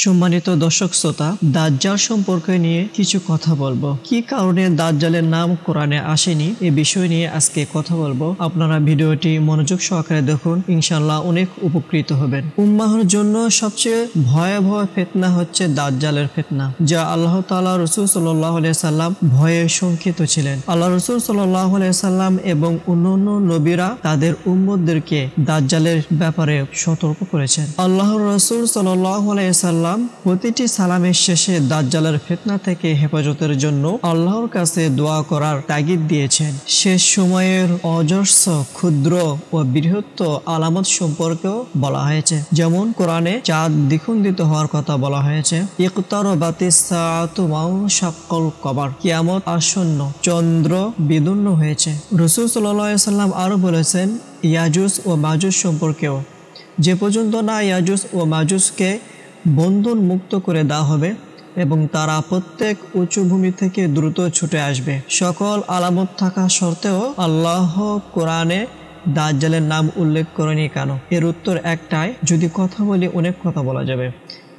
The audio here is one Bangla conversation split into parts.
সম্মানিত দর্শক শ্রোতা, দাজ্জাল সম্পর্কে নিয়ে কিছু কথা বলবো। কি কারণে দাজ্জালের নাম কোরআনে আসেনি এ বিষয় নিয়ে আজকে কথা বলবো। আপনারা ভিডিওটি মনোযোগ সহকারে দেখুন, ইনশাআল্লাহ অনেক উপকৃত হবেন। উম্মাহর জন্য সবচেয়ে ভয়াবহ ফিতনা হচ্ছে দাজ্জালের ফিতনা, যা আল্লাহ তাআলা রাসূল সাল্লাল্লাহু আলাইহি সাল্লাম ভয়ে শঙ্কিত ছিলেন। আল্লাহ রাসূল সাল্লাল্লাহু আলাইহি সাল্লাম এবং অন্যান্য নবীরা তাদের উম্মতদেরকে দাজ্জালের ব্যাপারে সতর্ক করেছেন। আল্লাহর রাসূল সাল্লাল্লাহু আলাইহি সাল্লাম প্রতিটি সালামের শেষে দাজ্জালের ফিতনা থেকে হেফাজতের জন্য আল্লাহর কাছে দোয়া করার তাগিদ দিয়েছেন। শেষ সময়ের অজস্র ক্ষুদ্র ও বৃহৎ আলামত সম্পর্কেও বলা হয়েছে, যেমন কোরআনে চাঁদ দ্বিখণ্ডিত হওয়ার কথা বলা হয়েছে। ইকতারাবাতিস সাআতু ওয়ানশাক্কাল কমর, কিয়ামত আসন্ন, চন্দ্র বিদীর্ণ হয়েছে। রাসূল সাল্লাল্লাহু আলাইহি সাল্লাম আরো বলেছেন, ইয়াজুজ ও মাজুজ সম্পর্কেও, যে পর্যন্ত না ইয়াজুজ ও মাজুজকে বন্ধন মুক্ত করে দেওয়া হবে এবং তারা প্রত্যেক উঁচু ভূমি থেকে দ্রুত ছুটে আসবে। সকল আলামত থাকা সত্ত্বেও আল্লাহ কোরআনে দাজ্জালের নাম উল্লেখ করেনি কেন? এর উত্তর একটাই, যদি কথা বলি অনেক কথা বলা যাবে,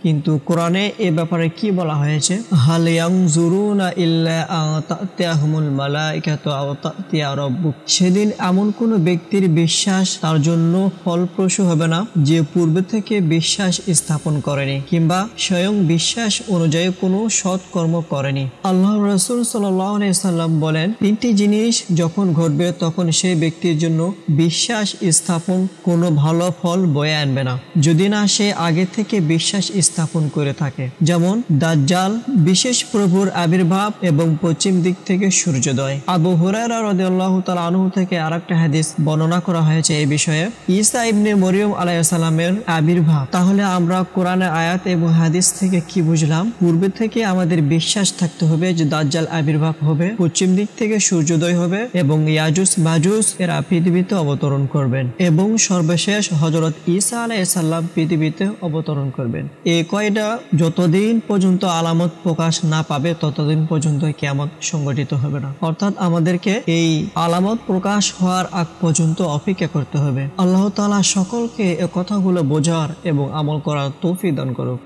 কিন্তু কোরআনে এ ব্যাপারে কি বলা হয়েছে? হাল ইয়ানজুরুনা ইল্লা আন তা'তিয়াহুমুল মালাইকাতু আও তা'তিয়া রাব্বুক। সেদিন এমন কোন ব্যক্তির বিশ্বাস তার জন্য ফলপ্রসূ হবে না যে পূর্বে থেকে বিশ্বাস স্থাপন করেনি কিংবা স্বয়ং বিশ্বাস অনুযায়ী কোনো সৎকর্ম করেনি। আল্লাহর রাসূল সাল্লাল্লাহু আলাইহি সাল্লাম বলেন, তিনটি জিনিস যখন ঘটবে তখন সেই ব্যক্তির জন্য বিশ্বাস স্থাপন কোনো ভালো ফল বয়ে আনবে না, যদি না সে আগে থেকে বিশ্বাস স্থাপন করে থাকে। যেমন দাজ্জাল, বিশেষ প্রভুর আবির্ভাব এবং পশ্চিম দিক থেকে সূর্যোদয়। আবু হুরায়রা রাদিয়াল্লাহু তাআলা আনহু থেকে আরেকটা হাদিস বর্ণনা করা হয়েছে এই বিষয়ে, ঈসা ইবনে মরিয়ম আলাইহিস সালামের আবির্ভাব। তাহলে আমরা কোরআনের আয়াত এবং হাদিস থেকে কি বুঝলাম? পূর্বে থেকে আমাদের বিশ্বাস থাকতে হবে যে দাজ্জাল আবির্ভাব হবে, পশ্চিম দিক থেকে সূর্যোদয় হবে এবং ইয়াজুজ মাজুজ এরা পৃথিবীতে অবতরণ করবেন এবং সর্বশেষ হযরত ঈসা আলাইহিস সালাম পৃথিবীতে অবতরণ করবেন। এই কয়টা যতদিন পর্যন্ত আলামত প্রকাশ না পাবে ততদিন পর্যন্ত কিয়ামত সংঘটিত হবে না। অর্থাৎ আমাদেরকে এই আলামত প্রকাশ হওয়ার আগ পর্যন্ত অপেক্ষা করতে হবে। আল্লাহ তাআলা সকলকে এই কথাগুলো বোঝার এবং আমল করার তৌফিক দান করুক।